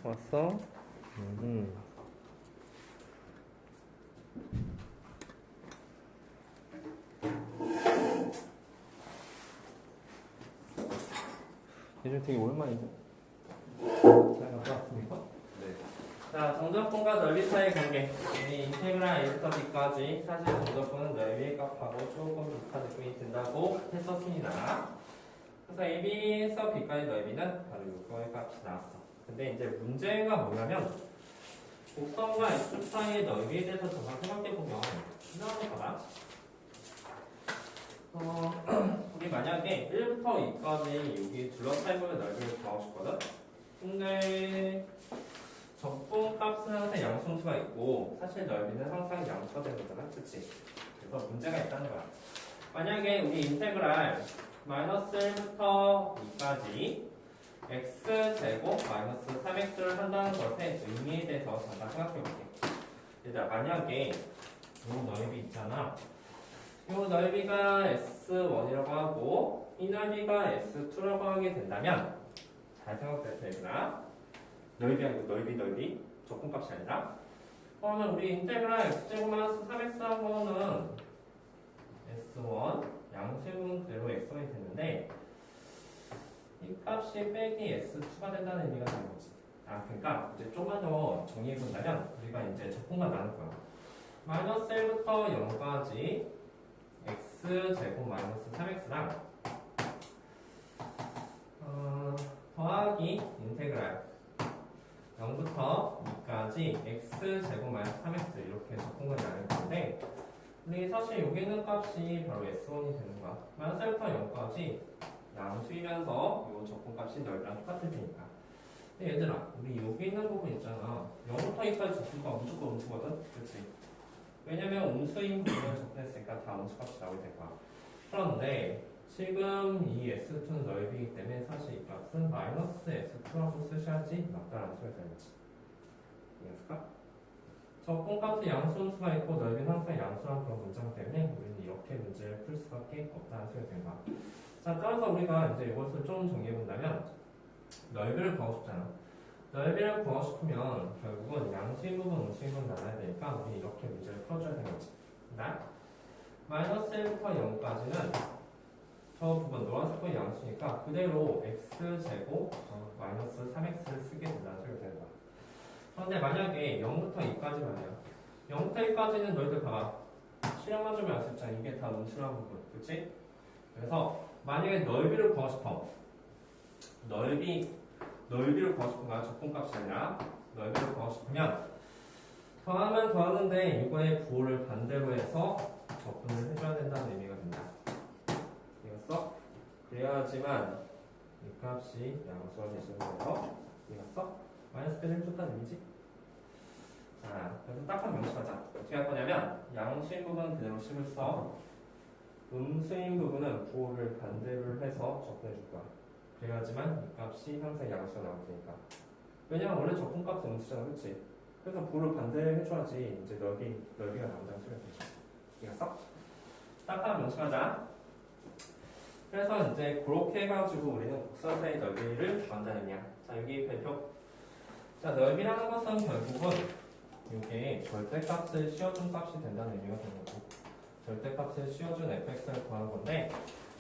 왔어? 요즘 되게 오랜만이죠? 잘 갔다 왔습니까? 네. 자, 정적분과 넓이 사이의 관계. 이 인테그랄 A부터 B까지 사실 정적분은 넓이의 값하고 조금 비슷한 느낌이 든다고 했었습니다. 그래서 AB에서 B까지 넓이는 바로 이거의 값이 나왔어. 근데 이제 문제가 뭐냐면 곡선과 X 사이의 넓이에 대해서 잠깐 생각해보면 이상한 거 봐라. 우리 만약에 1부터 2까지 여기 둘러싸이고의 넓이를 구하고 싶거든? 근데 적분 값은 항상 양수가 있고 사실 넓이는 항상 양수가 되는 거잖아, 그치? 그래서 문제가 있다는 거야. 만약에 우리 인테그랄 마이너스 1부터 2까지 x제곱 마이너스 3x를 한다는 것의 의미에 대해서 잠깐 생각해볼게. 얘들아, 만약에 이 넓이 있잖아. 이 넓이가 S1이라고 하고 이 넓이가 S2라고 하게 된다면 잘 생각될 테니까 넓이 아니고 넓이 적분값이 아니라 그러면 우리 인테그랄 X제곱 마이너스 3X하고는 S1 양수분 그대로 X1이 됐는데 이 값이 빼기 S2가 된다는 의미가 되는 거지. 그러니까 이제 조금만 더 정리해 본다면 우리가 이제 적분과 나눌 거야. 마이너스 1부터 0까지 x제곱 마이너스 3x랑 더하기 인테그랄 0부터 2까지 x제곱 마이너스 3x 이렇게 적분과 나눌 건데 우리 사실 여기 있는 값이 바로 s1이 되는 거야. 마이너스 1부터 0까지 양수이면서 이 적분값이 넓이랑 똑같을 테니까. 근데 얘들아, 우리 여기 있는 부분 있잖아. 0부터 2까지 적분값 무조건 음수거든? 그치? 왜냐면 음수인 부분을 접근했으니까 다 음수값이 나오게 될 거야. 그런데 지금 이 S2는 넓이기 때문에 사실 이 값은 마이너스 S2라고 쓰셔야지 맞다라는 소리가 되는 거지. 이해했을까? 적분값은 양수 음수가 있고 넓이는 항상 양수라는 그런 문장 때문에 우리는 이렇게 문제를 풀 수밖에 없다는 소리가 되는 거야. 자, 따라서 우리가 이제 이것을 좀 정리해본다면 넓이를 구하고 싶잖아. 넓이를 구하고 싶으면 결국은 양수인 부분, 음수인 부분 나눠야 되니까 우리 이렇게 문제를 풀어줘야 되는 거지. 마이너스 1부터 0까지는 저 부분 노란색은 양수니까 그대로 x제곱 마이너스 3x를 쓰게 된다는 소리가 되는 거야. 그런데 만약에 0부터 2까지 말이야. 0부터 2까지는 너희들 봐봐. 실험만 좀 알 수 있잖아. 이게 다 음수라는 부분. 그치? 그래서 만약에 넓이를 구하고 싶어. 넓이를 구하고 싶은 거야. 적분값이 아니라 넓이를 구하고 싶으면 더하면 더하는데 이거의 부호를 반대로 해서 적분을 해줘야 된다는 의미가 된다. 이겼어? 그래야지만 이 값이 양수가 되시는 거예요. 이겼어? 마이너스 빼를 해줬다는 의미지? 자, 그래서 딱 한 명식하자. 어떻게 할 거냐면 양수인 부분 그대로 식을 써. 음수인 부분은 부호를 반대로 해서 적분해 줄 거야. 그래야지만 이 값이 항상 양수가 나올 테니까. 왜냐면 원래 적분값은 음수잖아, 그치? 그래서 부호를 반대를 해줘야지 이제 넓이가 나온다는 소리가 되지. 이해갔어? 딱 하나 명심하자. 그래서 이제 그렇게 해가지고 우리는 곡선 사이 넓이를 구한다는 의미야. 자, 여기 별표. 자, 넓이라는 것은 결국은 이게 절대값을 씌워준 값이 된다는 의미가 되는 거고 절대값을 씌워준 fx를 구하는 건데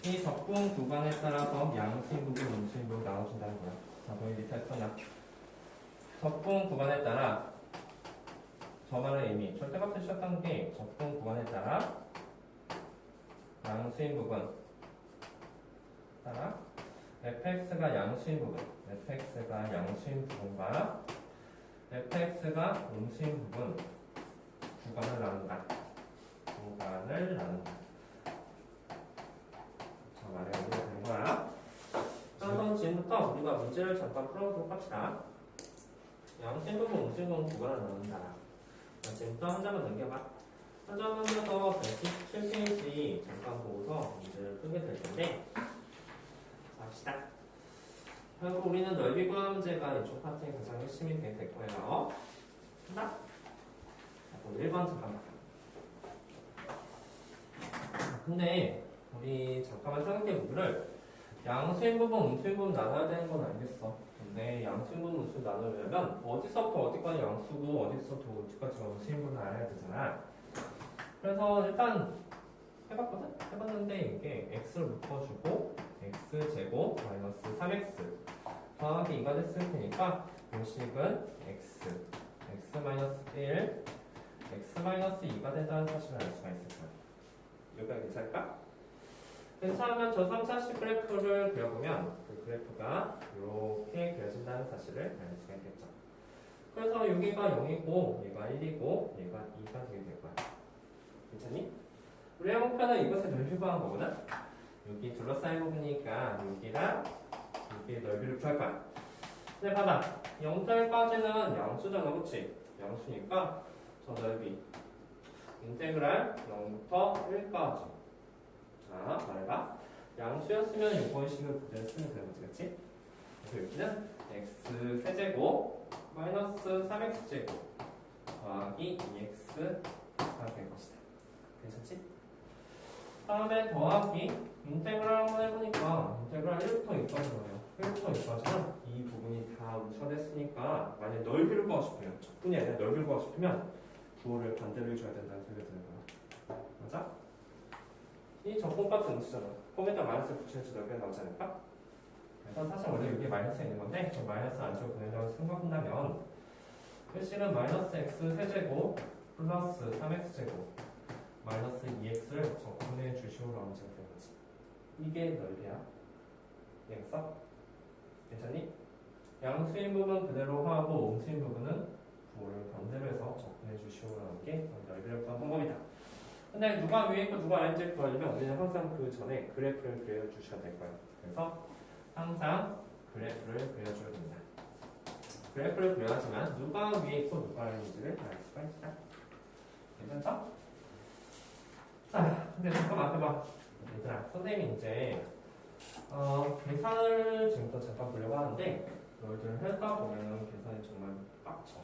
이 적분 구간에 따라서 양수인 부분, 음수인 부분 나눠준다는 거야. 자, 거기 밑에 써놔. 적분 구간에 따라 저 말의 의미, 절대값을 씌웠다는 게 적분 구간에 따라 양수인 부분 따라 fx가 양수인 부분과 fx가 음수인 부분 구간을 나눈다. 저 말의 의미가 되는 거야. 그럼 지금부터 우리가 문제를 잠깐 풀어보도록 합시다. 양수인 부분, 음수인 부분 구간을 나눈다. 지금부터 한 장만 넘겨봐. 한 장 넘겨서 117페이지 잠깐 보고서 문제를 풀게 될 텐데 자, 합시다. 결국 우리는 넓이 구하는 문제가 이쪽 파트에 가장 핵심이 될 거예요. 한다? 자, 그럼 1번 잠깐만. 근데 우리 잠깐만 생각해 보기를 양수인 부분, 음수인 부분 나눠야 되는 건 알겠어. 네, 양수인분 우수 나누려면 어디서부터 어디까지 양수고 어디서부터 어디까지가 우수인분을 알아야 되잖아. 그래서 일단 해봤거든? 해봤는데 이게 x를 묶어주고 x제곱 마이너스 3x 더하기 2가 됐을 테니까 공식은 x 마이너스 1 x 마이너스 2가 된다는 사실을 알 수가 있을 거야. 여기가 괜찮을까? 괜찮으면 저 3차식 그래프를 그려보면 그 그래프가 이렇게 그려진다는 사실을 알 수가 있겠죠. 그래서 여기가 0이고 얘가 1이고 얘가 2가 되게 될 거야. 괜찮니? 우리의 목표는 이것의 넓이 구하는 거거든? 여기 둘러싸인 부분이니까 여기랑 여기의 넓이를 구할 거야. 근데 봐봐. 0절까지는 양수잖아, 그치? 양수니까 저 넓이 인테그랄 0부터 1까지. 자, 말해봐. 양수였으면 요거식을 그대로 쓰면 되는 거지, 그치? 그래서 여기는 x 세제곱 마이너스 3x제곱 더하기 2x가 될 것이다. 괜찮지? 다음에 더하기 인테그랄 한번 해보니까 인테그랄 1부터 2까지 나와요. 1부터 2까지는 이 부분이 다 우천했으니까 만약 넓이를 구하고 싶으면 적분이 아니라 넓이를 구하고 싶으면 부호를 반대로 해줘야 된다는 소리가 드는 거야. 맞아? 이 적분값은 음수잖아. 폼에다 마이너스를 붙여야지 넓이가 나오지 않을까? 그래서 사실 원래 여기에 마이너스가 있는 건데 저 마이너스 안쪽으로 보내려고 생각한다면 글씨는 마이너스 x 세제곱 플러스 3x제곱 마이너스 2x를 적분해 주시오로 하면 되는 거지. 이게 넓이야. 이해했어? 괜찮니? 양수인 부분 그대로 하고 음수인 부분은 부호를 반대로 해서 적분해 주시오라는 게 넓이를 구한 방법이다. 근데 누가 위에 있고 누가 아래인지 구하려면 우리는 항상 그 전에 그래프를 그려주셔야 될 거예요. 그래서 항상 그래프를 그려줘야 됩니다. 그래프를 그려야지만 누가 위에 있고 누가 아래 있는지를 알 수가 있다. 괜찮죠? 자, 근데 잠깐만 해봐. 얘들아, 선생님이 이제 계산을 지금부터 잠깐 보려고 하는데 너희들 하다 보면 계산이 정말 빡쳐.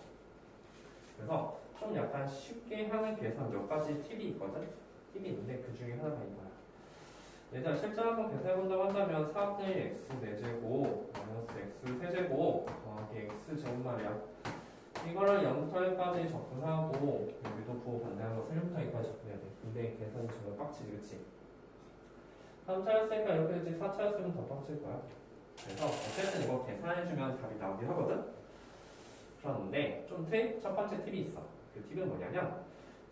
그래서 좀 약간 쉽게 하는 계산 몇 가지 팁이 있거든? 팁이 있는데 그 중에 하나가 이거야. 얘들아, 실제 한번 계산해본다고 한다면 4분의 1 x 4제곱 마이너스 x 세제곱 더하기 x 제곱 말이야. 이거를 0부터 1까지 적분하고 여기도 부호 반대한 거 1부터 2까지 적분해야 돼. 근데 계산이 정말 빡치지, 그치? 3차였으니까 이렇게 되지. 4차였으면 더 빡칠 거야. 그래서 어쨌든 이거 계산해주면 답이 나오긴 하거든? 그런데 좀 첫 번째 팁이 있어. 그 팁은 뭐냐면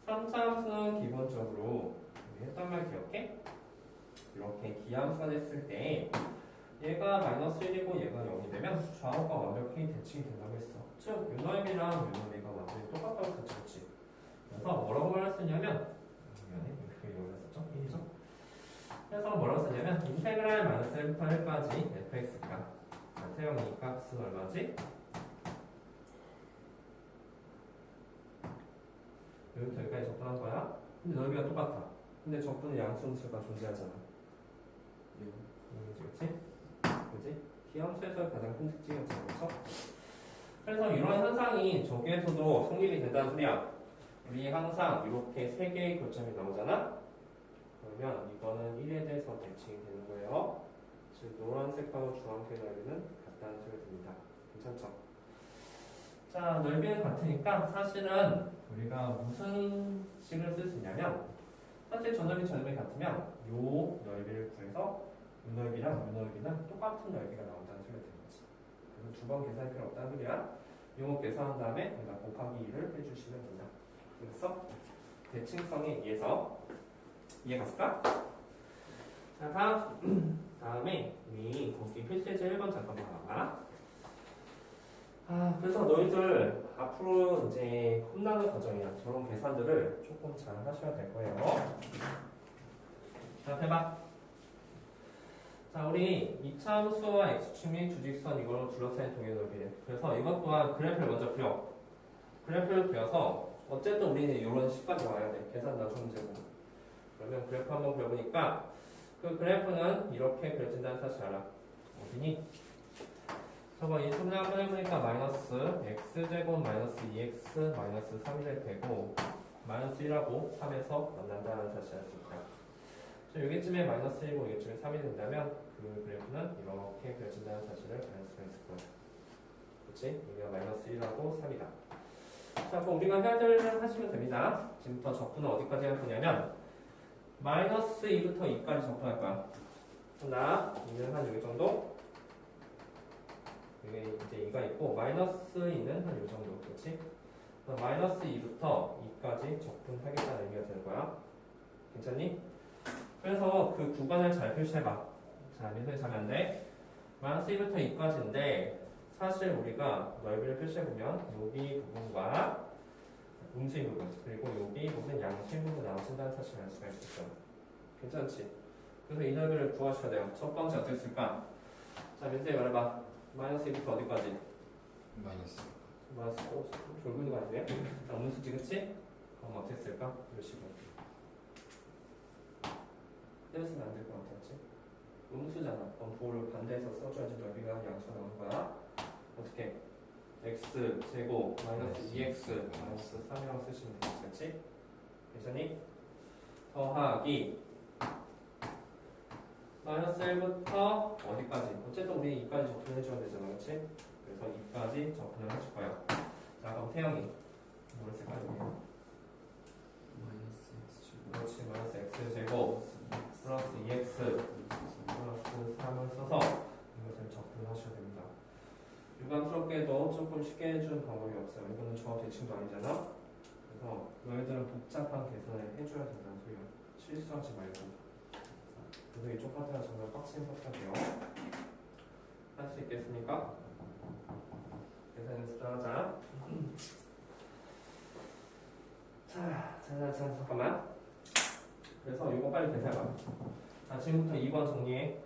3차 함수는 기본적으로 했던 말 기억해? 이렇게 기함수가 됐을 때 얘가 마이너스 1이고 얘가 0이 되면 좌우가 완벽히 대칭이 된다고 했어. 즉 유넓이랑 유넓이가 완전히 똑같다고 했었지. 그래서 뭐라고 말할 수 있냐면 미안해, 이렇게 여기다 썼죠? 1이죠? 그래서 뭐라고 쓰냐면 인테그랄 마이너스 1부터 1까지 fx가 태영이 값은 얼마지? 여기부터 여기까지 적분한 거야. 근데 넓이가 똑같아. 근데 적분은 양수함수가 존재하잖아. 그치? 그치? 기함수에서 가장 큰 특징이었죠. 그렇죠? 그래서 이런 현상이 저기에서도 성립이 된다는 소리야. 우리 항상 이렇게 세 개의 교점이 나오잖아? 그러면 이거는 1에 대해서 대칭이 되는 거예요. 즉 노란색하고 주황색 넓이는 같다는 소리가 됩니다. 괜찮죠? 자, 넓이는 같으니까 사실은 우리가 무슨 식을 쓸 수 있냐면 사실 저 넓이 같으면 요 넓이를 구해서 요 넓이랑 요 넓이는 똑같은 넓이가 나온다는 소리가 되는 거지. 그래서 두 번 계산할 필요 없다는 소리야. 요거 계산한 다음에 여기다 곱하기 2를 해주시면 된다. 그래서 대칭성에 의해서 이해갔을까? 자, 다음에 우리 거기 필수예제 1번 잠깐만 봐봐. 그래서 너희들 앞으로 이제 혼나는 과정이야. 저런 계산들을 조금 잘 하셔야 될 거예요. 자, 해봐. 자, 우리 2차 함수와 x축 및 주직선 이걸로 둘러싸인 동의 넓이래. 그래서 이것 또한 그래프를 먼저 그려. 그래프를 그려서 어쨌든 우리는 이런 식까지 와야 돼. 계산 나중 문제고. 그러면 그래프 한번 그려보니까 그 그래프는 이렇게 그려진다는 사실 알아. 어디니? 저거 이 수분 한번 해보니까 마이너스 x제곱 마이너스 2x 마이너스 3이 될 테고 마이너스 1하고 3에서 만난다는 사실을 알 수 있다. 여기쯤에 마이너스 1이고 여기쯤에 3이 된다면 그 그래프는 이렇게 그려진다는 사실을 알 수가 있을 거예요. 그렇지? 여기가 마이너스 1하고 3이다. 자, 그럼 우리가 해야 될 일 하시면 됩니다. 지금부터 적분은 어디까지 할 거냐면 마이너스 2부터 2까지 적분할 거야. 나 2는 한 여기 정도, 여기 이제 2가 있고 마이너스 2는 한 이 정도, 그렇지? 마이너스 2부터 2까지 적분하겠다는 의미가 되는 거야. 괜찮니? 그래서 그 구간을 잘 표시해봐. 자, 미소에 자면 안 돼. 마이너스 2부터 2까지인데 사실 우리가 넓이를 표시해보면 여기 부분과 음수인 부분 그리고 여기 부분 양수인 부분 나눠진다는 사실을 알 수가 있었죠. 괜찮지? 그래서 이 넓이를 구하셔야 돼요. 첫 번째 어떻게 쓸까? 자, 민수에 말해봐. 마이너스 2부터 어디까지? 마이너스. 졸고 거 아니에요? 자, 음수지, 그치? 그럼 어떻게 쓸까? 이런 식으로. 떼쓰면 안 될 것 같아, 그치? 음수잖아. 그럼 부호를 반대해서 써줘야지 넓이가 양수가 나오는 거야. 어떻게? x 제곱 마이너스 2x 마이너스 3이라고 쓰시면 되겠지, 그치? 괜찮니? 더하기 마이너스 1부터 어디까지? 어쨌든 우리 2까지 접근해줘야 되잖아, 그치? 그래서 2까지 접근을 해줄 거야. 자, 그럼 태영이 뭘 쓸까, 여기? 마이너스 x 제곱. 그렇지, 마이너스 x 제곱 플러스 2x 플러스 3을 써서 이것을 접근하셔야 됩니다. 유감스럽게도 조금 쉽게 해주는 방법이 없어요. 이거는 조합 대칭도 아니잖아. 그래서 너희들은 복잡한 계산을 해줘야 된다는 소리야. 실수하지 말고. 그래서 이쪽 파트가 정말 빡센 파트예요. 할 수 있겠습니까? 계산 연습을 하자. 자, 잠깐만. 그래서 이거 빨리 계산해봐. 자, 지금부터 2번 정리해.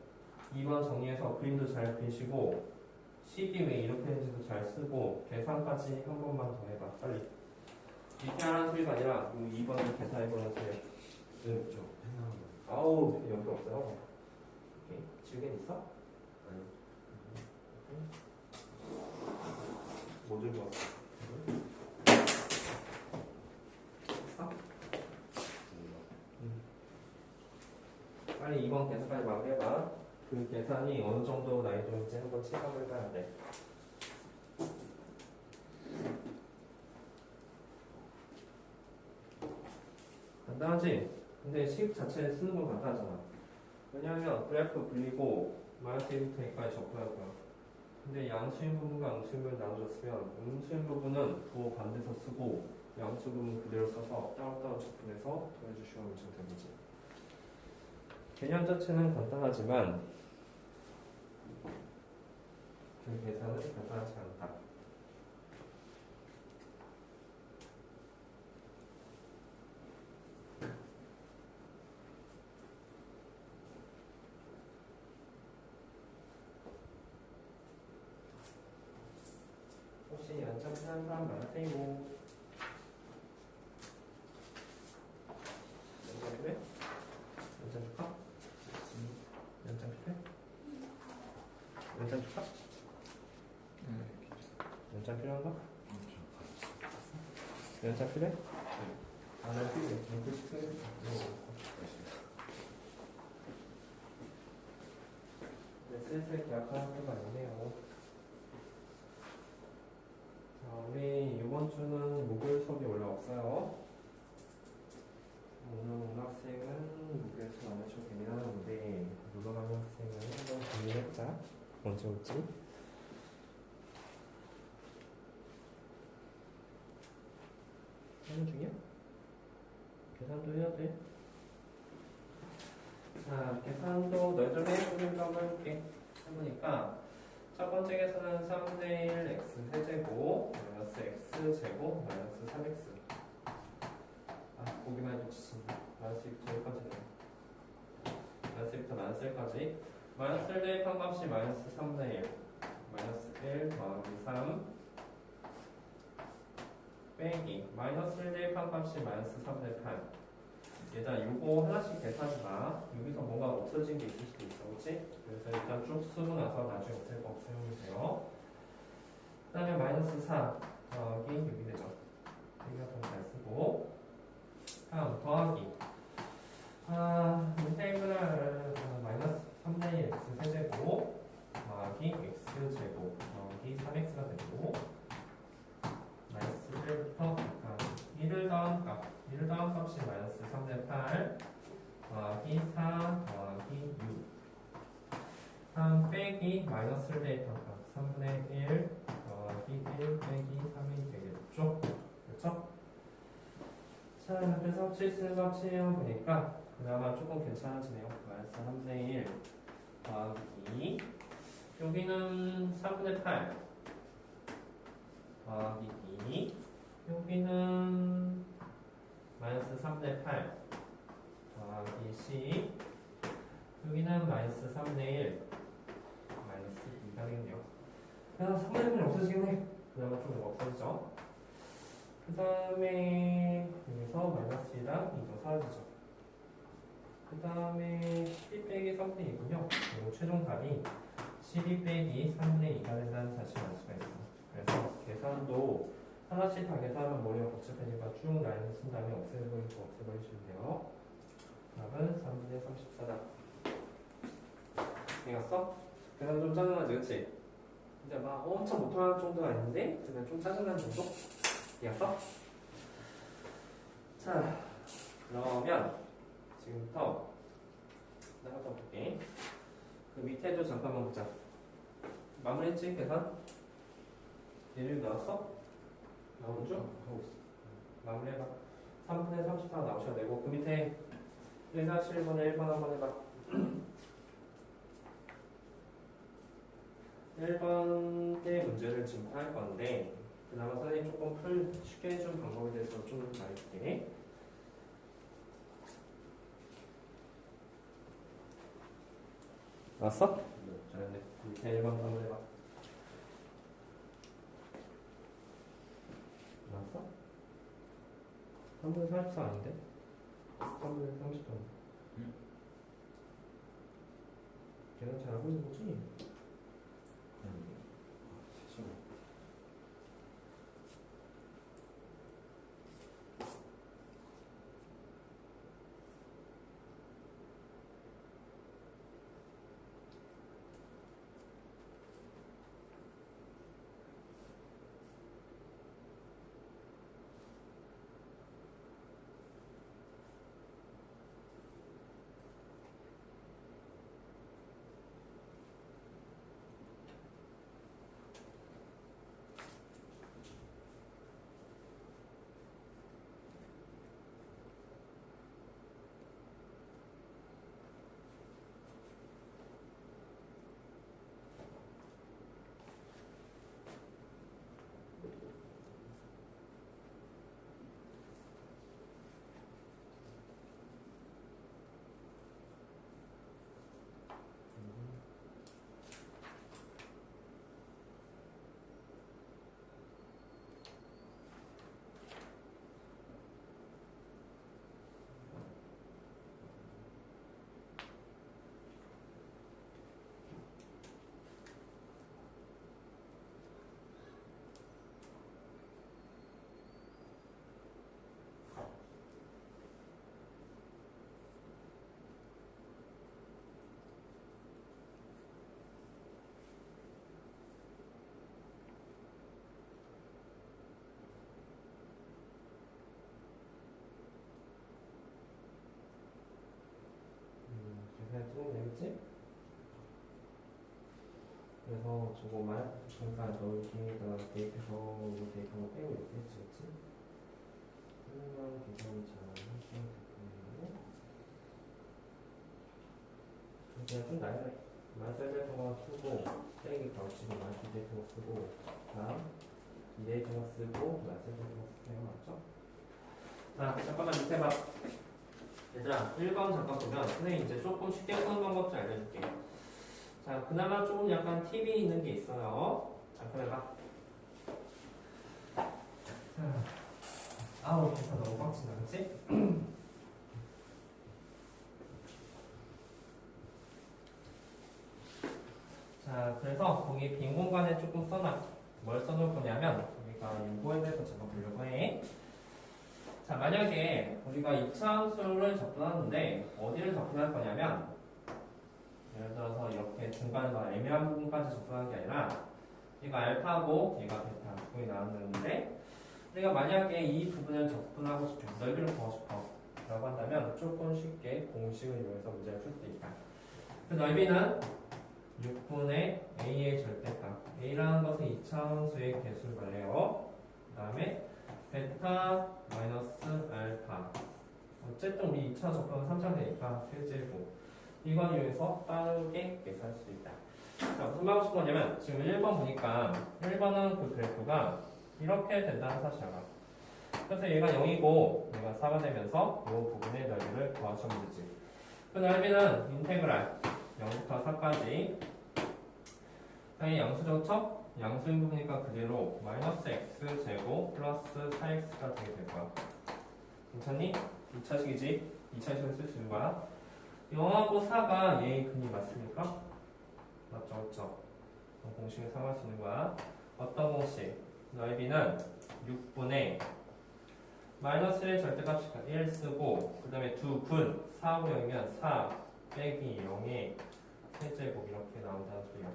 2번 정리해서 그림도 잘 그리시고 식이 왜 이렇게 되는지도 잘 쓰고 계산까지 한 번만 더 해봐. 빨리. 이렇게 하라는 소리가 아니라 이 2번을 계산해보라는 소리야. 네, 저 해나가. 아우, 여기 없어요. 오케이. 지우개 있어? 아니. 뭐 들고 왔어? 있어? 빨리 2번 계산까지 마무리해봐. 그 계산이 어느 정도 난이도인지 한번 체감을 해봐야 돼. 간단하지? 근데 식 자체를 쓰는 건 간단하잖아. 왜냐하면 그래프 그리고 마이너스 1부터 2까지 접근할 거야. 근데 양수인 부분과 음수인 부분을 나눠줬으면 음수인 부분은 부호 반대서 쓰고 양수 부분 그대로 써서 따로따로 접근해서 더해주시면 완성된 거지. 개념 자체는 간단하지만 그 계산은 간단하지 않다. 혹시 연장 필요한 사람 많으세요? 연장 필요해? 연장 줄까? 연장 필요해? 연장 줄까? 연장 필요한가? 연장 필요해? 아, 난 필요해. 연필 필요해? 네, 슬슬 계약하는 때가 아니네요. 자, 우리 이번 주는 목요일 수업이 원래 없어요. 오늘 학생은 목요일 수업 안 해줘도 되긴 하는데 놀러가는 학생은 한번 고민해보자. 언제 올지. 하는 중이야? 계산도 해야 돼. 자, 계산도 너희들 해보니까 한번 해볼게. 해보니까 첫 번째 계산은 3대 1 x 세제곱 마이너스 x 제곱 마이너스 3x. 아, 보기만 해도 지친다. 마이너스 2부터 1까지네. 마이너스 2부터 마이너스 1까지. 마이너스 1 대입한 값이 마이너스 3대 1. 마이너스 1 더하기 3 빼기 마이너스 1 대입한 값이 마이너스 3대 8. 얘들아, 요거 하나씩 계산하지 마. 여기서 뭔가 없어진 게 있을 수도 있어, 그렇지? 그래서 일단 쭉 쓰고 나서 나중에 없앨 거 없애면 돼요. 그 다음에 마이너스 4 더하기 여기 되죠. 여기가 더 잘 쓰고. 다음 더하기. 인테그랄 마이너스 3대 1 x 세제곱 더하기 x 제곱 더하기 3x가 되고 마이너스 1부터 1까지 1을 더한 값 1을 더한 값이 마이너스 3분의 8 더하기 4 더하기 6 3 빼기 마이너스를 대입한 값 3분의 1 더하기 1 빼기 3이 되겠죠? 그렇죠? 자, 그래서 합칠 수 있는 값 보니까 그나마 조금 괜찮아지네요. 마이너스 3분의 1 더하기 2 여기는 3분의 8 더하기 2 여기는 마이너스 3분의 8 더하기 10 여기는 마이너스 3분의 1 마이너스 2가 되겠네요. 그래서 3분의 1이 없어지겠네. 그나마 좀 없어지죠. 그 다음에 여기서 마이너스 2랑 2도 사라지죠. 그 다음에 12 빼기 3분의 2군요. 그리고 최종 답이 12 빼기 3분의 2가 된다는 사실을 알 수가 있어요. 그래서 계산도 하나씩 다 계산하면 머리가 복잡하니까 쭉 라인을 쓴 다음에 없애버리시면 돼요. 답은 3분의 34다. 이해갔어? 계산 좀 짜증나지, 그치? 근데 막 엄청 못할 정도가 아닌데 그냥 좀 짜증나는 정도? 이해갔어? 자, 그러면 지금부터 내가 더 볼게. 그 밑에도 잠깐만 보자. 마무리했지? 계산? 얘를 나왔어? 나온 줄? 하고 있어. 마무리해봐. 3분의 34 나오셔야 되고 그 밑에 1-1번에 1번 한번 해봐. 1번의 문제를 지금 할 건데 그나마 선생님이 조금 쉽게 해준 방법에 대해서 좀 말해줄게. 나왔어? 네. 잘했네. 밑에 1번 한번 해봐. 나왔어? 3분의 44 아닌데? 3분의 30도. 걔는 잘하고 있는 거지? 실수. 계산이 조금 되겠지? 그래서 저거만 잠깐 너 여기에다가 대입해서 이거 대입한 거 빼고 이렇게 했지, 그치? 설명 계산 잘 하시면 되고요. 그냥 좀 나열해. 마이너스 1 거 쓰고 빼기 가우치고 마이너스 2 거 쓰고 다음 2 거 쓰고 마이너스 1 거 쓰세요. 맞죠? 자, 잠깐만 밑에 봐. 얘들아, 1번 잠깐 보면 선생님 이제 조금 쉽게 푸는 방법 좀 알려줄게. 자, 그나마 조금 약간 팁이 있는 게 있어요. 잠깐 해봐. 자, 아우, 계산 너무 빡친다, 그치? 자, 그래서 거기 빈 공간에 조금 써놔. 뭘 써놓을 거냐면, 우리가 이거에 대해서 잠깐 보려고 해. 자, 만약에 우리가 이차함수를 접근하는데 어디를 접근할 거냐면 예를 들어서 이렇게 중간에 애매한 부분까지 접근하는 게 아니라 얘가 알파고 얘가 베타 부분이 나왔는데 내가 만약에 이 부분을 적분하고 싶어 넓이를 구하고 싶어 라고 한다면 조금 쉽게 공식을 이용해서 문제를 풀 수 있다. 그 넓이는 6분의 a의 절대값 a라는 것은 2차함수의 개수를 말해요. 그 다음에 베타 마이너스 알파 어쨌든 우리 2차 접근은 3차 되니까 세제곱 이걸 이용해서 빠르게 계산할 수 있다. 자, 무슨 말 하고 싶은 거냐면 지금 1번 보니까 1번은 그 그래프가 이렇게 된다는 사실을 알아. 그래서 얘가 0이고 얘가 4가 되면서 이 부분의 넓이를 구하시면 되지. 그 넓이는 인테그랄 0부터 4까지 당연히 양수죠? 양수인 부분이니까 그대로 마이너스 x제곱 플러스 4x가 되게 될 거야. 괜찮니? 2차식이지? 2차식을 쓸 수 있는 거야. 0하고 4가 얘의 근이 맞습니까? 맞죠? 맞죠? 공식을 사용할 수 있는 거야. 어떤 공식? 넓이는 6분의 마이너스 1 절대값이니까 1 쓰고 그 다음에 2분 4하고 0이면 4 빼기 0의 세제곱 이렇게 나온다는 소리야.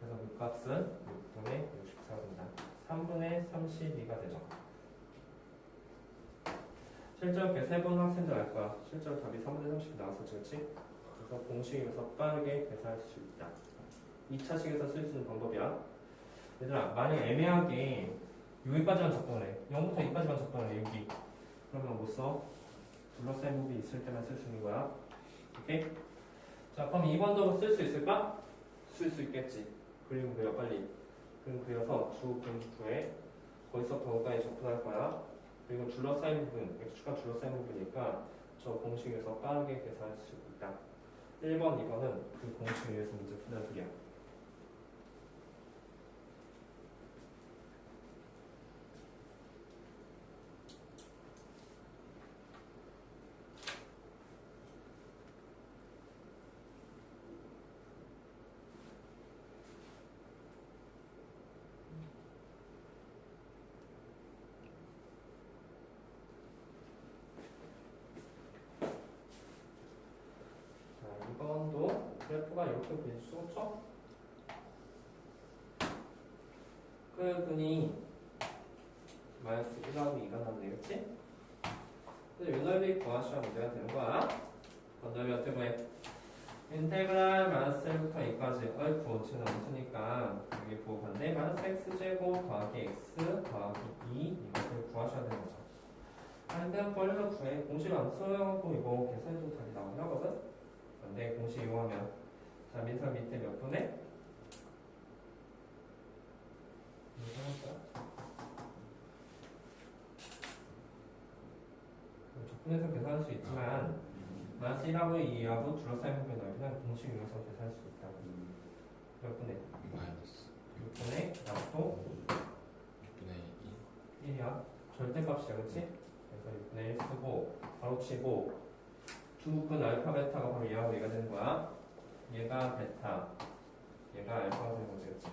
그래서 그 값은 6분의 64가 된다. 3분의 32가 되죠. 실제로 이렇게 세 번 학생들 알 거야. 실제로 답이 3분의 30이 나왔었지, 그렇지? 그래서 공식에서 빠르게 계산할 수 있다. 2차식에서 쓸 수 있는 방법이야. 얘들아, 만약 애매하게 여기까지만 접근을 해. 0부터 2까지만 접근을 해, 여기. 그러면 못 써. 둘러싸인 부분이 있을 때만 쓸 수 있는 거야. 오케이? 자, 그럼 2번도 쓸 수 있을까? 쓸 수 있겠지. 그림 그려, 빨리. 그림 그려서 주, 분, 주에 거기서부터 거기까지 접근할 거야. 그리고 둘러싸인 부분, x축과 둘러싸인 부분이니까 저 공식에서 빠르게 계산할 수 있다. 1번, 2번은 그 공식에 의해서 문제 푸는 소리야. 자, 2번도 그래프가 이렇게 그릴 수 없죠? 그 근이 마이너스 1하고 2가 나오네, 그치? 그래서 요 넓이 구하시면 문제가 되는 거야. 넓이 어떻게 구해? 인테그랄 마이너스 1부터 2까지 어이쿠 지금 넘으니까 여기 부호반대 마이너스 x제곱 더하기 x 더하기 2 이것을 구하셔야 되는 거죠. 아니 그냥 벌려서 구해. 공식 안 써갖고 이거 계산해도 답이 나오긴 하거든? 근데 공식 이용하면 자 민설 밑에 몇 분에? 적분해서 계산할 수 있지만 마이너스 1하고 2하고 둘러싸인 부분의 넓이는 공식 이용해서 계산할 수 있다고. 몇 분의? 마이너스 6분의 나도 6분의 1이야. 절대값이야, 그치? 그래서 6분의 1 쓰고 바로 치고 두 근 알파 베타가 바로 얘하고 얘가 되는 거야. 얘가 베타, 얘가 알파가 되는 거지, 그치?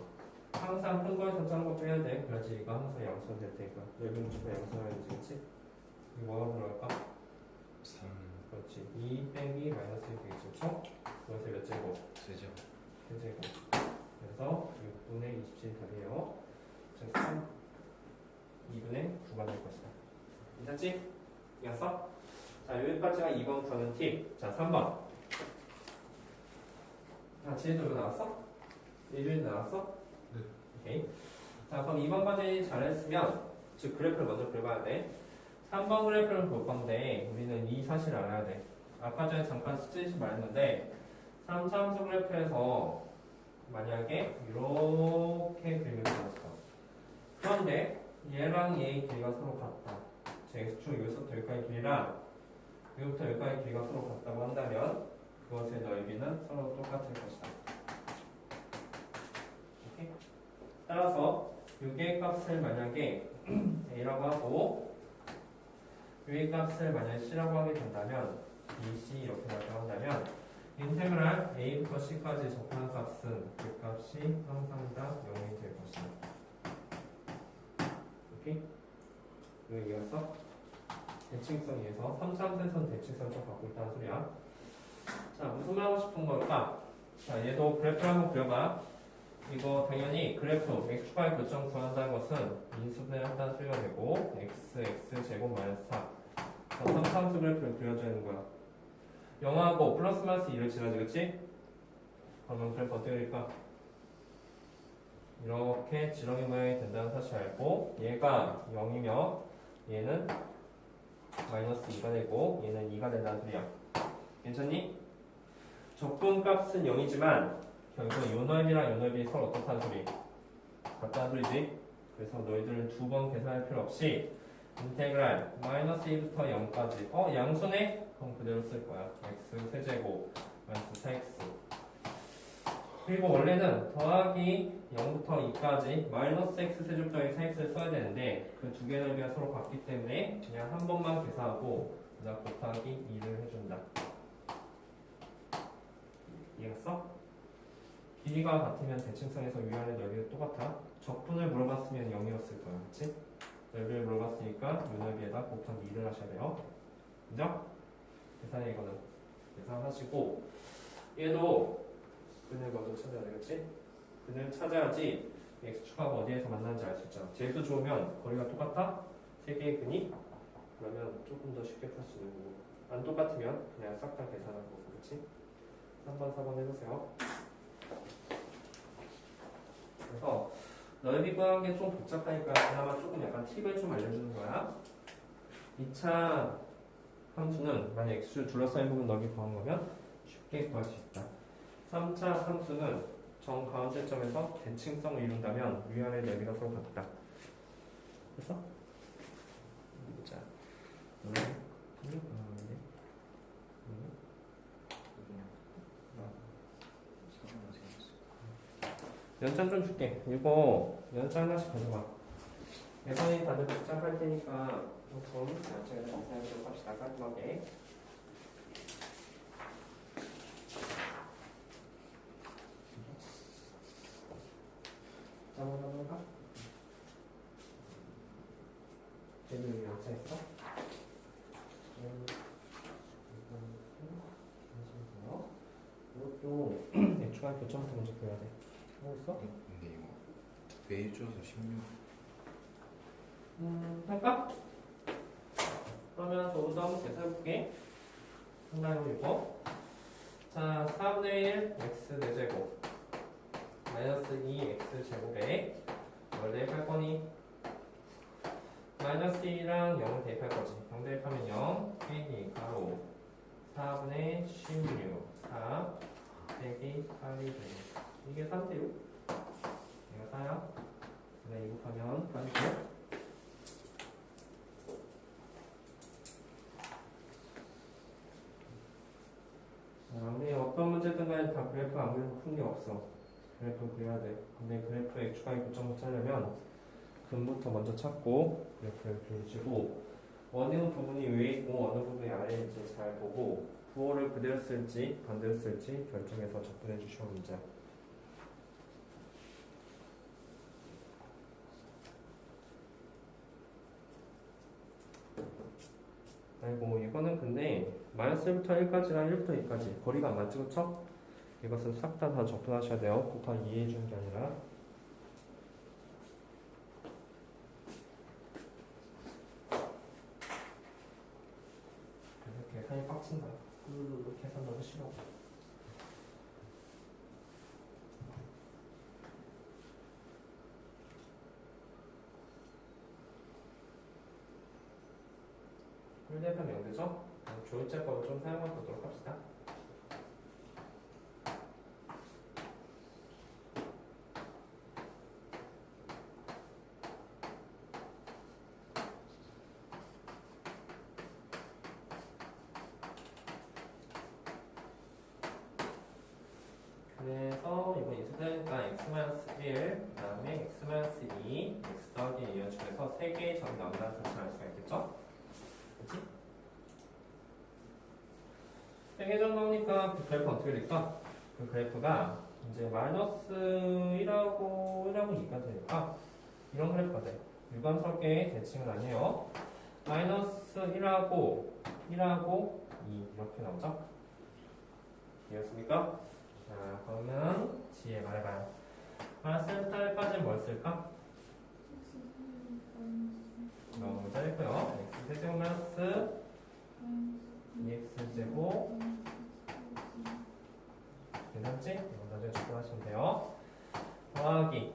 항상 큰 거에서 작은 거 빼야 돼. 그래야지 이거 항상 양수가 될 테니까. 넓이 무조건 양수가 되지, 그치? 이거 뭐라고 들어갈까? 3 그렇지. 2 빼기 마이너스 1 되겠지, 그쵸? 그것을 몇 제곱? 세죠. 세제곱. 그래서 6분의 27 답이에요. 즉 3, 2분의 9가 될 것이다. 괜찮지? 이겼어? 자, 여기까지가 2번 푸는 팁. 자, 3번. 자, 지혜도 이거 나왔어? 예준이 나왔어? 네. 오케이. 자, 그럼 2번까지 잘했으면, 즉, 그래프를 먼저 그려봐야 돼. 3번 그래프를 볼 건데, 우리는 이 사실을 알아야 돼. 아까 전에 잠깐 스트레치 말했는데, 3차함수 그래프에서 만약에 이렇게 그림을 그렸어. 그런데 얘랑 얘의 길이가 서로 같다. 제 x축 여기서부터 여기까지 길이랑 여기부터 여기까지 길이가 서로 같다고 한다면 그것의 넓이는 서로 똑같을 것이다. 오케이? 따라서 요의 값을 만약에 a라고 하고 요의 값을 만약에 c라고 하게 된다면 b, c 이렇게 나타난다면 인테그랄 a부터 c까지 접근한 값은 그 값이 항상 다 0이 될 것이다. 오케이? 이거 이해했어? 대칭성에서 3차함수에서는 대칭성을 좀 갖고 있다는 소리야. 자, 무슨 말 하고 싶은 걸까? 자, 얘도 그래프를 한번 그려봐. 이거 당연히 그래프 x축과의 교점 구한다는 것은 인수분해 한단 수가 되고 x 제곱 마이너스 4 3함수 그래프를 그려줘야 되는 거야. 0하고 플러스 마이너스 2를 지나지, 그치? 그러면 그래프 어떻게 될까? 이렇게 지렁이 모양이 된다는 사실 알고 얘가 0이며 얘는 마이너스 2가 되고 얘는 2가 된다는 소리야. 괜찮니? 적분값은 0이지만 결국 요 넓이랑 요 넓이 서로 어떻다는 소리? 같다는 소리지? 그래서 너희들은 두 번 계산할 필요 없이 인테그랄 마이너스 2부터 0까지 양수네? 그럼 그대로 쓸 거야. x 세제곱 마이너스 4x 그리고 원래는 더하기 0부터 2까지 마이너스 x 세제곱 더하기 4x를 써야 되는데 그 두 개의 넓이가 서로 같기 때문에 그냥 한 번만 계산하고 그다음 곱하기 2를 해준다. 이해했어? 길이가 같으면 대칭성에서 위아래 넓이가 똑같아. 적분을 물어봤으면 0이었을 거야. 그치? 넓이를 물어봤으니까 이 넓이에다 곱하기 2를 하셔야 돼요. 그죠? 계산해 이거는. 계산하시고 얘도 근을 먼저 찾아야 되겠지? 근을 찾아야지 x축하고 어디에서 만나는지 알 수 있잖아. 제수 좋으면 거리가 똑같아? 세 개의 근이? 그러면 조금 더 쉽게 풀 수 있는 거고 안 똑같으면 그냥 싹 다 계산하는 거고 그렇지? 3번, 4번 해보세요. 그래서 넓이 구하는 게 좀 복잡하니까 그나마 조금 약간 팁을 좀 알려주는 거야. 2차 함수는 만약 x를 둘러싸인 부분 넓이 구한 거면 쉽게 구할 수 있다. 3차 함수는 정가운데점에서 대칭성을 이룬다면 위아래 넓이가 서로 같다. 됐어? 보자. 연장 좀 줄게. 이거 연장 하나씩 가져와. 예선이 다들 복잡할 테니까 조금 연장에서 계산해보도록 합시다. 깔끔하게. 한번 해볼까? 얘를 연장했어? 이것도 추가 교점부터 먼저 그려야 돼. 하고 있어? 근데 이거 매일 줘서 16. 할까? 그러면 저부터 한번 계산해볼게. 상당히 이거. 자, 4분의 1 x 4제곱 마이너스 2x 제곱에 뭘 대입할 거니? 마이너스 2랑 0을 대입할 거지. 0 대입하면 0, 빼기 가로 4분의 16 4 빼기 8이 돼. 이게 3대 6. 얘가 4야. 그다음에 2 곱하면 8이고. 우리 어떤 문제든 간에 다 그래프 안 그리고 푼 게 없어. 그래프 그려야 돼. 근데 그래프의 x축과 교점을 찾으려면 근부터 먼저 찾고 그래프를 그려주고 어느 부분이 위에 있고 어느 부분이 아래에 있는지 잘 보고 부호를 그대로 쓸지 반대로 쓸지 결정해서 접근해 주시면 문제야. 아이고 이거는 근데 마이너스 1부터 1까지랑 1부터 2까지 거리가 안 맞지 그쵸? 이것은 싹 다 접근하셔야 돼요. 곱하기 2 해주는 게 아니라 그래서 계산이 빡친다. 계산 너무 싫어. 꿀대판 명되죠? 조율제법을 좀 사용해 보도록 합시다. 그래서 이거 인수되니까 x-1 그 다음에 x-2 x 더하기 이런 식으로 3개의 점이 나온다는 사실을 알 수가 있겠죠? 그치? 3개 점 나오니까 그 그래프 어떻게 될까? 그 그래프가 이제 마이너스 1하고 2가 되니까 이런 그래프가 돼. 유감스럽게 대칭은 아니에요. 마이너스 1하고 2 이렇게 나오죠? 이해했습니까? 자, 그러면 지혜 말해봐요. 마이너스 1까지는 뭘 쓸까? 너무 짧고요. x세제곱 마이너스 2x제곱 괜찮지? 이거 나중에 적분하시면 돼요. 더하기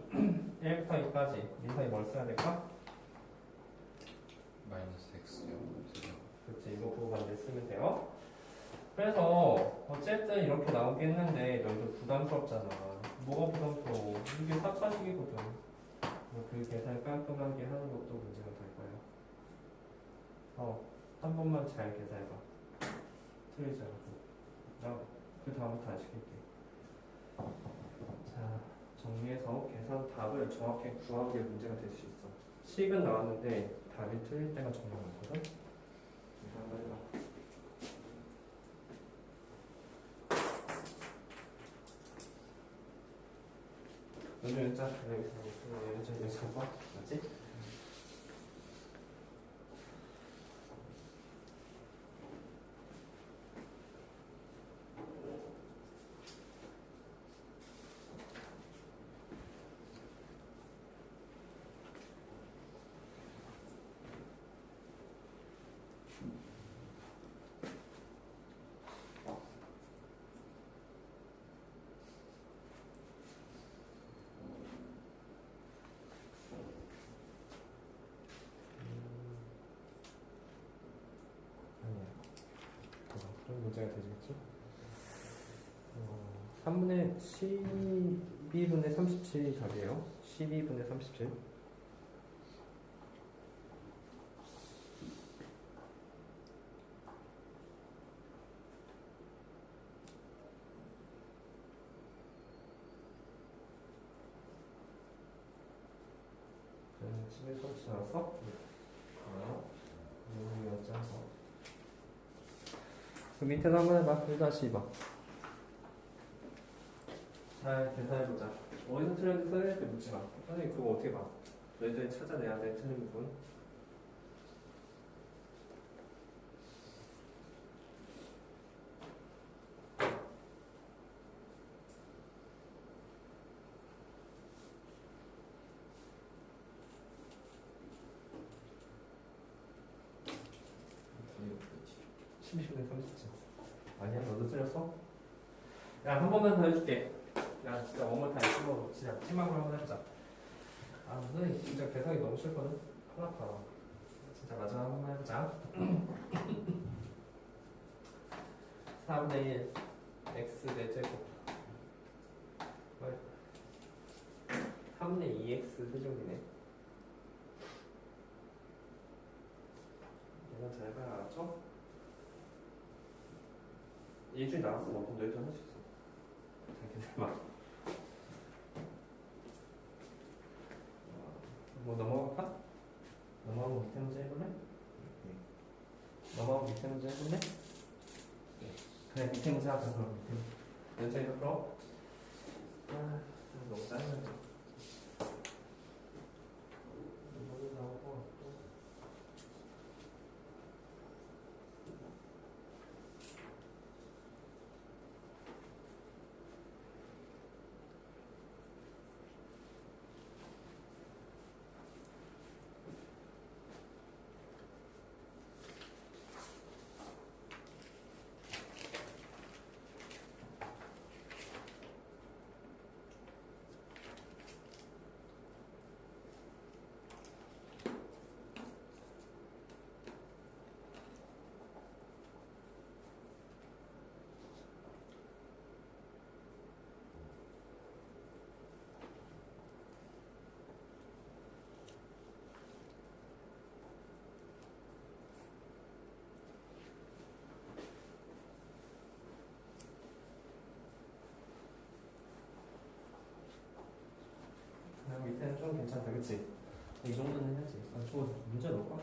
1부터 2까지 민선이 뭘 써야 될까? 마이너스 x요. 그렇지, 이거 보고 반대 쓰면 돼요. 그래서 어쨌든 이렇게 나오긴 했는데 너희도 부담스럽잖아. 뭐가 부담스러워? 이게 4차식이거든. 그 계산 깔끔하게 하는 것도 문제가 될 거야. 한 번만 잘 계산해봐. 틀리지 않고. 그 다음부터 안 시킬게. 자, 정리해서 계산 답을 정확히 구하는 게 문제가 될 수 있어. 식은 나왔는데 답이 틀릴 때가 정말 많거든. 계산 한번 해봐. 요즘 짜 여기서 여기서 봐. 맞지? 아니야. 그럼 문제가 되겠지? 3분의 12분의 37이 답이에요. 12분의 37. 집에 소리 나왔어? 그 밑에서 한번 해봐. 1-2번. 잘 계산해보자. 어디서 틀렸는지 선생님한테 묻지 마. 선생님 그거 어떻게 봐? 너희들이 찾아내야 돼, 틀린 부분. 네. 12분의 37. 아니야, 너도 틀렸어? 야, 한 번만 더 해줄게. 야, 진짜 원more 타임 한번 진짜 팀막으로 한번 해보자. 선생님 진짜 계산이 너무 싫거든? 큰일 났다. 진짜 마지막 한 번만 해보자. 4분의 1 x 4제곱 3분의 2x 세제곱이네. 계산 잘 봐야 알았죠? 일주일 나갔어. 그럼 너희도 할 수 있어. 잘 계산해봐. 뭐 넘어갈까? 넘어가고 밑에 문제 해볼래? 넘어가고 밑에 문제 해볼래? 그래, 밑에 문제 하자. 그럼 밑에 문제 해볼까? 너무 짜증난다. 이거도 나오고 또 밑에는 좀 괜찮다, 그치? 이 정도는 해야지. 저거 문제 넣을까?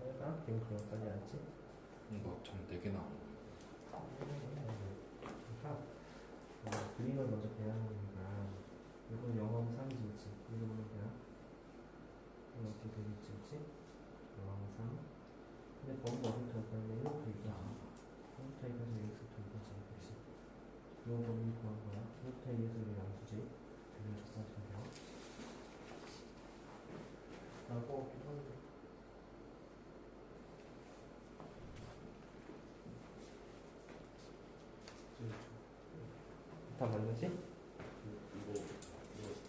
내가 지금 그런까지 않지? 이거 점 4개 나오는 그러니까 그림을 먼저 배우는 거니까 이건 영어 3지지. 이거는 그냥 이렇게 되겠지, 그치? 항상. 근데 범위가 어디부터 여기까지? 1부터 2까지. 1부터 2까지 x부터 2까지. 그치? 이건 범위 구한 거야. 1부터 2에서 이 양수지. 대략 적당하시면 돼요. 라고 하기도 하는데. 다 맞는지? 이거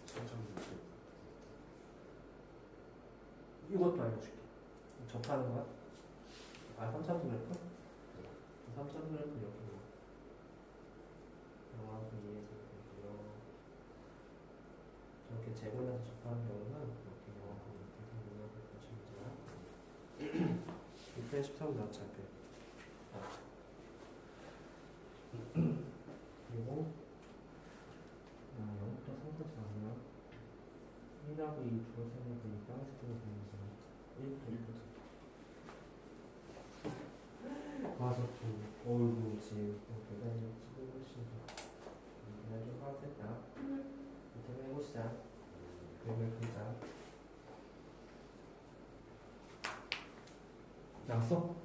천천히 이것도 알려줄게. 접하는 거야? 아, 3차도 그래프? 3차도 그래프 이렇게 나와. 영화에서 이해해서 되고요. 저렇게 제곱해서 접하는 경우는 이렇게 영화하고 이렇게 생각을 보시면 돼요. 6편 13 나왔지 앞에. 그리고 0부터 3까지 나오면 1하고 2 줄어서니까 이 빵색으로 보이잖아. 1부터 2까지. 과속도 어이구 지금 계산이 지금 훨씬 더 계산 좀 빡셌다. 이렇게 해보시자. 그림을 그리자. 나왔어?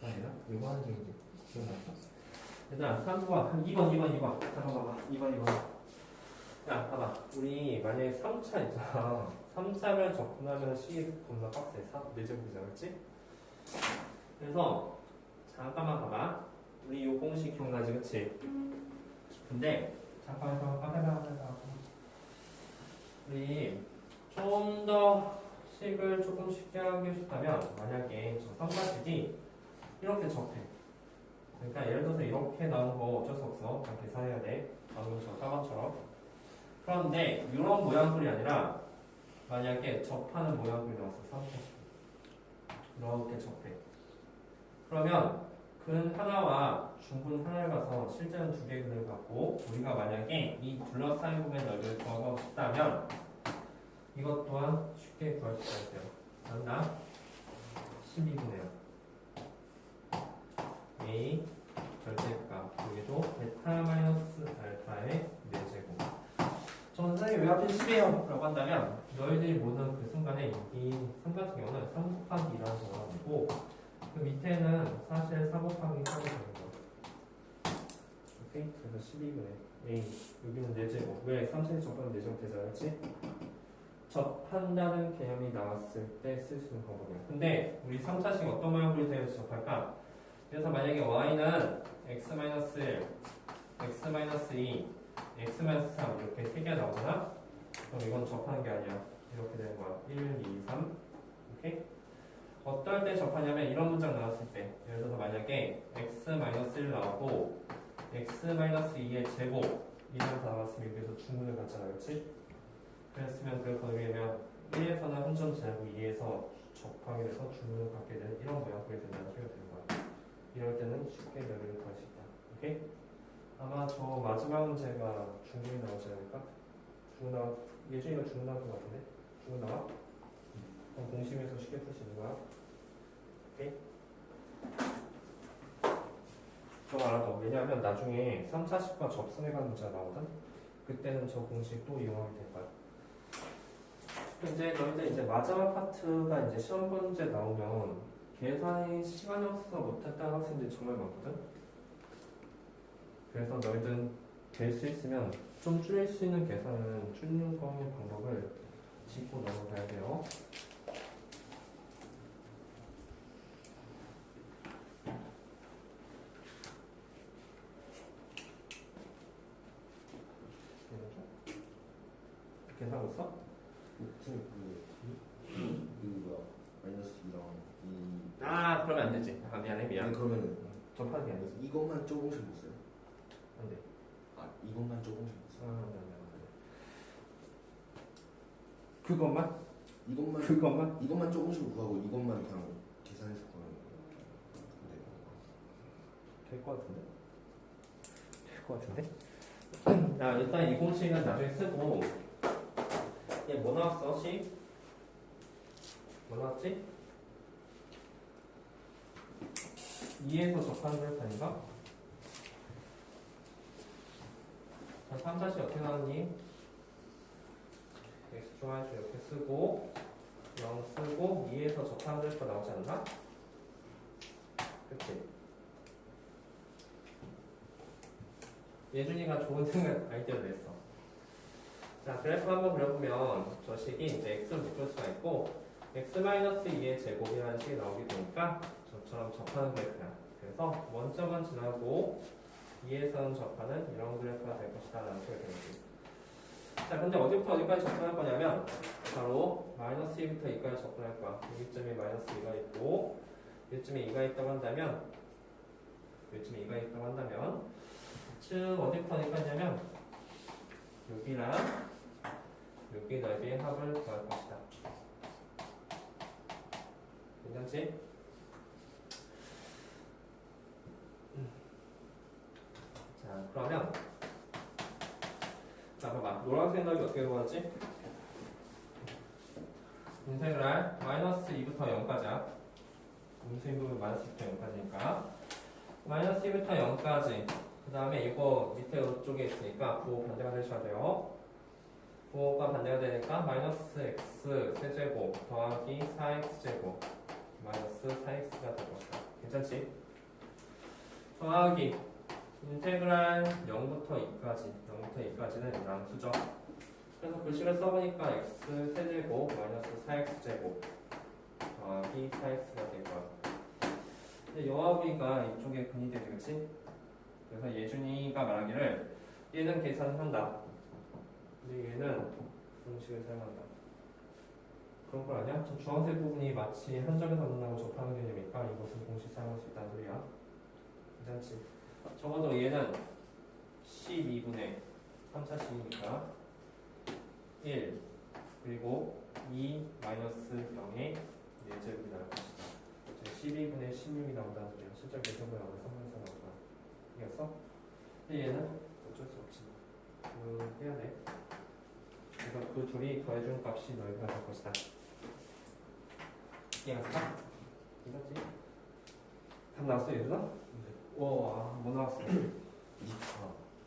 아니야? 이거 하는 중이지. 기억났어? 얘들아, 3번, 2번. 잠깐 봐봐. 2번. 야, 봐봐. 우리 만약에 3차 있잖아. 3차를 접근하면 시계 겁나 빡세. 4제곱이잖아, 그치? 그래서 잠깐만 봐봐. 우리 요 공식 기억나지, 그치? 근데 잠깐만 우리 좀 더 식을 조금 쉽게 하고 싶다면 만약에 저 3가식이 이렇게 접해. 그러니까 예를 들어서 이렇게 나온 거 어쩔 수 없어. 다 계산해야 돼. 방금 저 4번처럼. 그런데 이런 모양들이 아니라 만약에 접하는 모양들이 나왔어. 3가식. 이렇게 접해. 그러면 근 하나와 중근 하나를 가서 실제는 두 개의 근을 갖고 우리가 만약에 이 둘러싸인 부분의 넓이를 구하고 싶다면 이것 또한 쉽게 구할 수가 있어요. 맞나? 12분의요. A 절대값 여기도 베타 마이너스 알파의 4제곱. 선생님 왜 하필 10이에요? 라고 한다면 너희들이 보는 그 순간에 이 3 같은 경우는 3 곱하기 2라는 경우가 아니고 그 밑에는 사실 4 곱하기 3이 되는 거야. 오케이? 그래서 12분의 A 여기는 4제곱. 왜? 3cm 접하면 4제곱 되잖아, 그렇지? 접한다는 개념이 나왔을 때 쓸 수 있는 방법이야. 근데 우리 3차식 어떤 모양으로 되어서 접할까? 그래서 만약에 y는 x-1, x-2, x-3 이렇게 3개가 나오잖아? 그럼 이건 접하는 게 아니야. 이렇게 되는 거야. 1, 2, 3. 오케이? 어떨 때 접하냐면 이런 문장 나왔을 때 예를 들어서 만약에 x-1 나오고 x-2의 제곱 이라고 나왔으면 여기서 중문을 갖잖아, 그렇지? 그랬으면 그 거기에면 1에서는 한 점 지나고 2에서 접하게 돼서 중문을 갖게 되는 이런 모양들이 된다는 소리가 되는 거야. 이럴 때는 쉽게 넓이를 구할 수 있다. 오케이? 아마 저 마지막 문제가 중문이 나오지 않을까? 중문 나와 예준이가 중문 나올 것 같은데? 중문 나와? 그럼 공식에서 쉽게 풀 수 있는 거야. 오케이? 좀 알아둬. 왜냐하면 나중에 3차식과 접선해가는 문제가 나오거든? 그때는 저 공식 또 이용하게 될 거야. 이제 너희들 이제 마지막 파트가 이제 시험 문제 나오면 계산이 시간이 없어서 못했다는 학생들이 정말 많거든? 그래서 너희들 될 수 있으면 좀 줄일 수 있는 계산은 줄이는 거의 방법을 짚고 넘어가야 돼요. 계산하고 있어? 마이너스 2랑 아, 그러면 안 되지. 아, 미안해. 아니 그러면은 접하는 게 아니지. 이것만 조금씩 못 써요? 안 돼. 아 이것만 조금씩 못 써요? 안 돼. 그것만? 이것만 조금씩 구하고 이것만 그냥 계산해서 구하는 될 것 같은데? 될 것 같은데? 자, 일단 이 공식은 나중에 쓰고 얘 뭐 나왔어? 시? 뭐 나왔지? 2에서 접하는 그래프인가? 자, 3다시 어떻게 나왔니? x 중 하나씩 이렇게 쓰고 0 쓰고 2에서 접하는 그래프가 나오지 않나? 그치? 예준이가 좋은 생각 아이디어를 냈어. 자, 그래프 한번 그려보면 저 식이 이제 x로 묶을 수가 있고 x-2의 제곱이라는 식이 나오게 되니까 저처럼 접하는 그래프야. 그래서 원점은 지나고 2에서는 접하는 이런 그래프가 될 것이다 라는 식이 되겠지. 자, 근데 어디부터 어디까지 접근할 거냐면 바로 -2부터 2까지 접근할 거야. 여기쯤에 -2가 있고 여기쯤에 2가 있다고 한다면 여기쯤에 2가 있다고 한다면 즉 어디부터 어디까지냐면 여기랑 여기 넓이의 합을 구할 것이다. 괜찮지? 자, 그러면 자, 봐봐. 노란색 넓이 어떻게 구하지? 인테그랄 -2부터 0까지야. 음수인 부분 -2부터 0까지니까 -2부터 0까지 그 다음에 이거 밑에 이쪽에 있으니까 부호 반대가 되셔야 돼요. 부호가 반대가 되니까 -x 세제곱 더하기 4x제곱 -4x가 될 것이다. 괜찮지? 더하기 인테그랄 0부터 2까지는 양수죠. 그래서 글씨를 써보니까 x 세제곱 -4x제곱 더하기 4x가 될 거야. 근데 여하비가 이쪽에 근이 되지, 그치? 그래서 예준이가 말하기를 얘는 계산한다. 근데 얘는 공식을 사용한다. 그런 걸 아냐? 저 주황색 부분이 마치 한 점에서 만나고 접하는 개념이니까 이것은 공식 사용할 수 있다는 소리야. 괜찮지? 적어도 얘는 12분의 3차 식이니까 1 그리고 2 -0의 4제곱이 나올 것이다. 12분의 16이 나온다는 소리야. 실제 계산도 나오면 3분의 4 나올 거야. 이겼어? 근데 얘는 어쩔 수 없지. 해야 돼. 그래서 그 둘이 더해준 값이 넓이가 될 것이다. 이해갔어? 이거지? 답 나왔어, 얘들아? 와, 뭐 나왔어?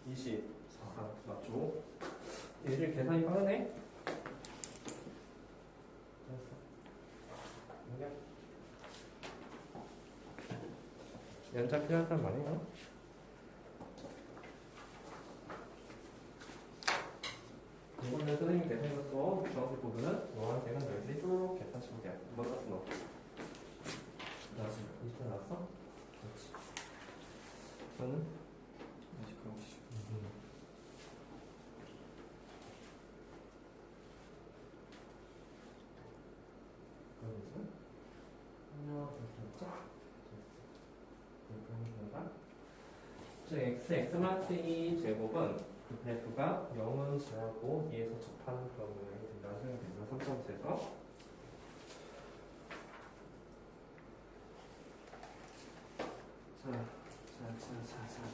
24 맞죠? 얘들 계산이 빠르네? 연차 필요하단 말이에요. 이거는 선생님이 계산해줬어. 주황색 부분은 노란색은 너희들이 쭉 계산치면 돼. 뭐 나왔어 너? 나왔어. 20분 나왔어? 그렇지. 저는 아직 그런 거 즉 x-2 제곱은 그 그래프가 0은 지나고 2에서 접하는 그런 모양이 된다는 생각이 듭니다. 3점에서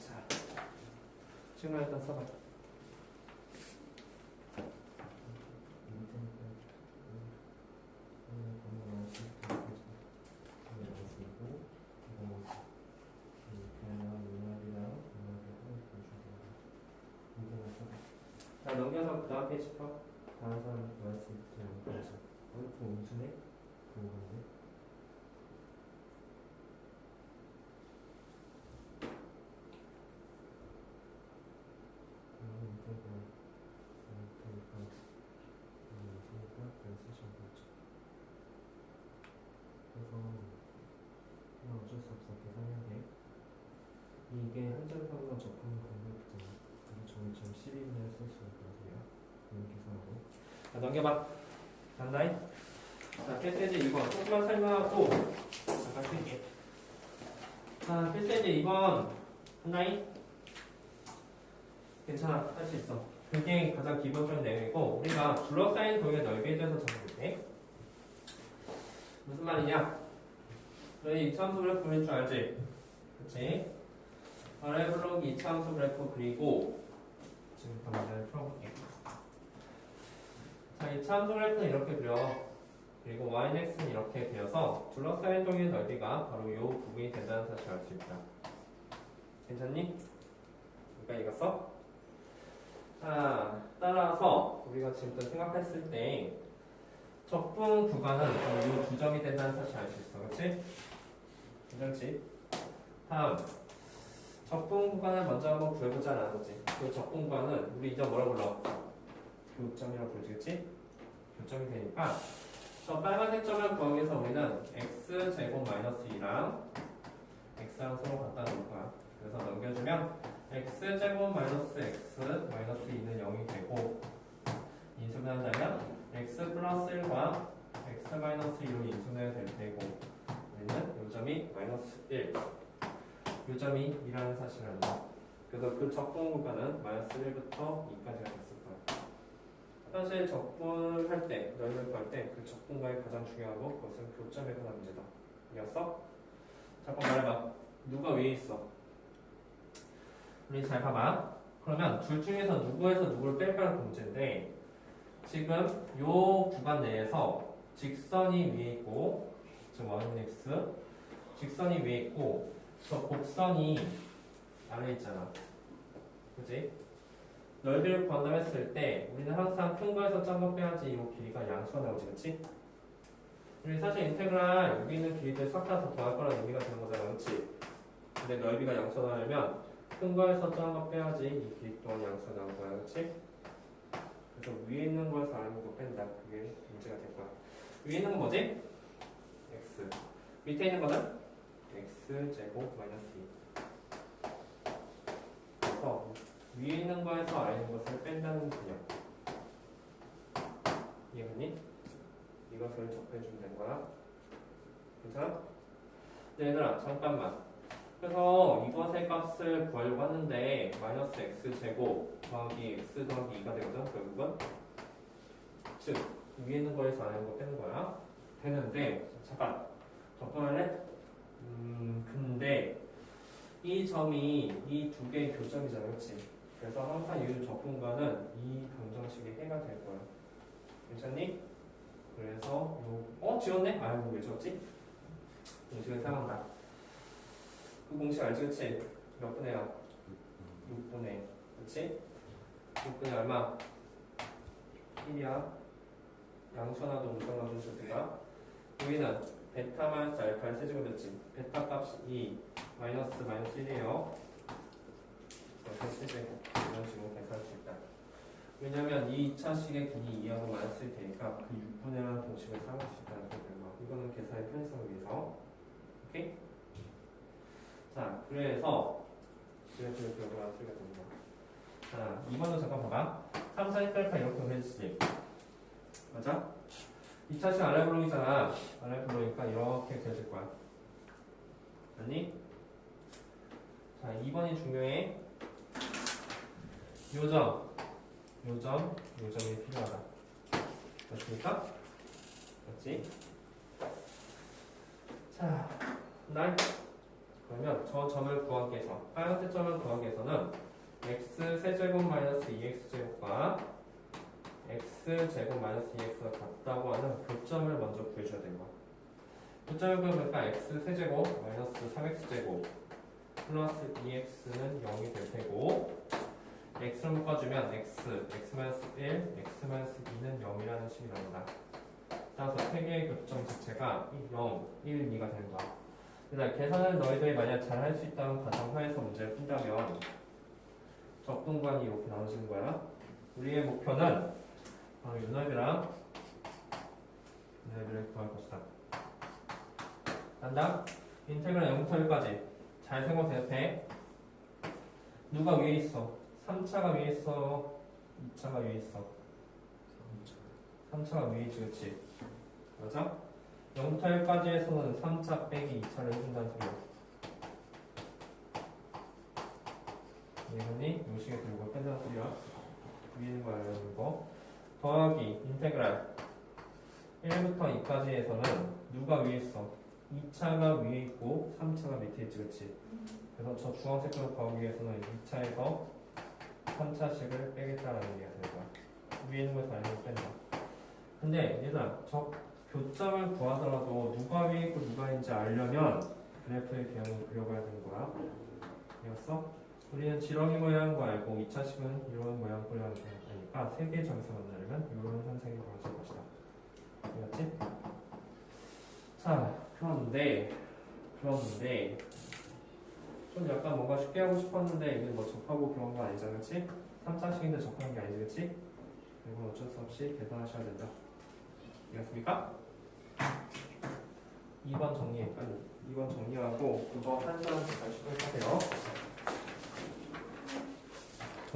자 지금 일단 써봐. 자, 넘겨서 그 다음 페이지 펴. 다른 사람 구할 수 있도록 하자. 그 음수네? 그거네. 그래서 그냥 어쩔 수 없어. 계산해야 돼. 이게 한 점에서 한 점 접하는 공격이잖아. 그래서 저희처럼 12분의 쓸 수 있거든요. 계산하고. 자, 넘겨봐. 간다잉. 자, 필세지 2번. 조금만 설명하고 잠깐 쉴게. 자, 필세지 2번. 한다잉. 괜찮아. 할 수 있어. 그게 가장 기본적인 내용이고 우리가 둘러싸인 도형의 넓이에 대해서 적어볼게. 무슨 말이냐? 너희 이차함수 그래프 그릴 줄 알지? 그치? 아래 블록 이차함수 그래프 그리고 지금부터 문제를 풀어볼게. 자, 이차함수 그래프는 이렇게 그려. 그리고 yx는 이렇게 그려서 둘러싸인 도형의 넓이가 바로 이 부분이 된다는 사실을 알 수 있다. 괜찮니? 그러니까 이겼어? 자, 따라서 우리가 지금부터 생각했을 때 적분 구간은 이 두 점이 된다는 사실 알 수 있어. 그렇지? 괜찮지? 다음 적분 구간을 먼저 한번 구해보자 라는 거지. 그 적분 구간은 우리 이제 뭐라 불러? 교점이라고 부르지? 교점이 되니까 저 빨간색 점을 구하기 위해서 우리는 x제곱 마이너스 2랑 x랑 서로 갖다 놓을 거야. 그래서 넘겨주면 x제곱 마이너스 x 마이너스 2는 0이 되고 인수분해한다면 x 플러스 1과 x 마이너스 2로 인수분해가 될 테고 우리는 요점이 마이너스 1 요점이 2라는 사실을 안다. 그래서 그 적분 구간은 마이너스 1부터 2까지가 됐을 거야. 사실 적분할 때, 넓을 구할 때 그 적분과의 가장 중요한 거 그것은 교점에 관한 문제다. 이겼어? 잠깐 말해봐. 누가 위에 있어? 우리 잘 봐봐. 그러면 둘 중에서 누구에서 누구를 뺄까라는 문제인데 지금 요 구간 내에서 직선이 위에 있고 즉 원은 x 직선이 위에 있고 저 곡선이 아래에 있잖아. 그지? 넓이를 구한다고 했을 때 우리는 항상 큰 거에서 작은 거 빼야지 이 길이가 양수가 나오지. 그치? 우리 사실 인테그랄 여기 있는 길이들 싹 다 더할 거라는 의미가 되는 거잖아. 그치? 근데 넓이가 양수가 나오려면 큰 거에서 작은 거 빼야지 이 길이 또한 양수가 나오는 거야. 그치? 그래서 위에 있는 거에서 아래 있는 거 뺀다. 그게 문제가 될 거야. 위에 있는 건 뭐지? x. 밑에 있는 거는 x제곱 마이너스 2. 그래서 위에 있는 거에서 아래 있는 것을 뺀다는 개념. 이해했니? 이것을 접해주면 되는 거야. 괜찮아? 네, 얘들아 잠깐만. 그래서 이것의 값을 구하려고 하는데 마이너스 x제곱 더하기 x 더하기 2가 되거든 결국은. 즉 위에 있는 거에서 아래 있는 거 빼는 거야. 되는데 잠깐 접근할래? 근데 이 점이 이 두 개의 교점이잖아. 그렇지? 그래서 항상 이 적분과는 이 방정식의 해가 될 거야. 괜찮니? 그래서 지웠네? 아유 왜 지웠지? 공식을 사용한다. 그 공식 알지? 그치? 몇 분의야? 6분의 그치? 6분의 얼마? 1이야. 양수하나도 음수하나도 주세요. 여기는 베타 마이너스 알파의 세제곱이었지. 베타 값이 2 마이너스 1이에요. 이렇게 세제곱 이런 식으로 계산할 수 있다. 왜냐면 이 2차식의 길이 2하고 마이너스 1이 되니까 그 6분의 1 공식을 사용할 수 있다는 거예요. 이거는 계산의 편의성을 위해서. 오케이? 자, 그래서 기억을 쓰게 됩니다. 자, 2번도 잠깐 봐봐. 3, 4, 1, 8 이렇게 해주지. 맞아? 2차식 아래 블록이잖아. 아래 블록이니까 이렇게 그려질 거야. 아니? 자, 2번이 중요해. 요점이 필요하다. 맞습니까? 맞지? 자, 그러면 저 점을 구하기 위해서, 빨간색 점을 구하기 위해서는 x 세제곱 마이너스 2x제곱과 x제곱 마이너스 2x가 같다고 하는 교점을 먼저 구해줘야 되는 거야. 교점을 구해보니까 x 세제곱 마이너스 3x제곱 플러스 2x는 0이 될 테고 x를 묶어주면 x 마이너스 1, x 마이너스 2는 0이라는 식이 나온다. 따라서 세 개의 교점 자체가 0, 1, 2가 되는 거야. 그래서 계산을 너희들이 만약 잘 할 수 있다는 가정하에서 문제를 푼다면 적분관이 이렇게 나눠지는 거야. 우리의 목표는 바로 윤활비를 구할 것이다. 간다. 인테그랄 0부터 1까지 잘 생각 대답해. 누가 위에 있어? 3차가 위에 있어? 2차가 위에 있어? 3차가 위에 있지, 그치? 맞아? 0부터 1까지에서는 3차 빼기 2차를 해준다는 소리야. 이해했니? 요식에 들고 뺀다는 소리야. 위에 있는 거 알려주는 거. 더하기 인테그랄 1부터 2까지에서는 누가 위에 있어? 2차가 위에 있고 3차가 밑에 있지, 그치? 그래서 저 주황색으로 가기 위해서는 2차에서 3차씩을 빼겠다라는 얘기가 될 거야. 위에 있는 걸 달리고 뺀다. 근데 얘들아, 저 교점을 구하더라도 누가 위에 있고 누가 있는지 알려면 그래프의 개형을 그려봐야 되는 거야. 이해했어? 우리는 지렁이 모양 거 알고 2차식은 이런 모양 그려야 되니까 세 개의 점에서 만나려면 이런 현상이 벌어질 것이다. 그치? 자, 그런데 좀 약간 뭔가 쉽게 하고 싶었는데 이게 뭐 접하고 그런 거 아니잖아, 그치? 3장식인데 접하는 게 아니지, 그치? 이건 어쩔 수 없이 계산하셔야 된다. 이해했습니까? 2번 정리해, 빨리. 2번 정리하고 그거 한 사람씩 잘 시도해주세요.